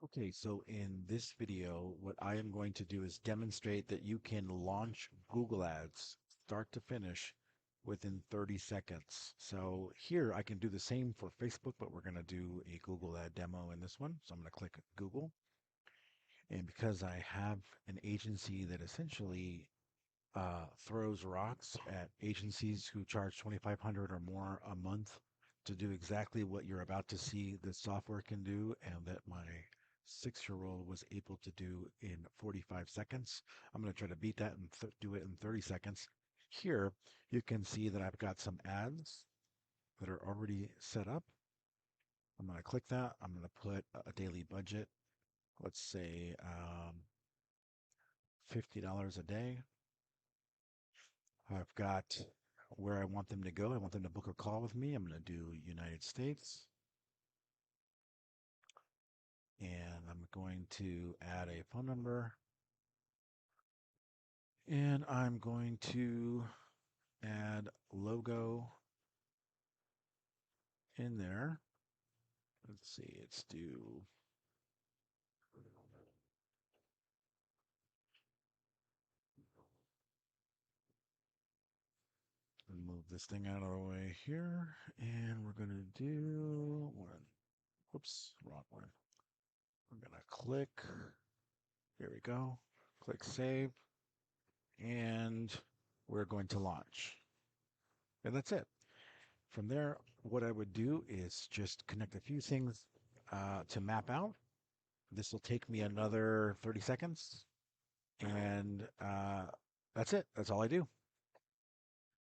Okay, so in this video, what I am going to do is demonstrate that you can launch Google Ads start to finish within 30 seconds. So here I can do the same for Facebook, but we're going to do a Google Ad demo in this one. So I'm going to click Google. And because I have an agency that essentially throws rocks at agencies who charge 2,500 or more a month to do exactly what you're about to see the software can do, and that my 6-year-old was able to do in 45 seconds. I'm going to try to beat that and do it in 30 seconds. Here, you can see that I've got some ads that are already set up. I'm going to click that. I'm going to put a daily budget. Let's say $50 a day. I've got where I want them to go. I want them to book a call with me. I'm going to do United States. And I'm going to add a phone number. And I'm going to add logo in there. Let's see, let's do move this thing out of the way here. And we're going to do one. Whoops, wrong one. We're going to click. Here we go. Click save. And we're going to launch. And that's it. From there, what I would do is just connect a few things to map out. This will take me another 30 seconds. And that's it. That's all I do.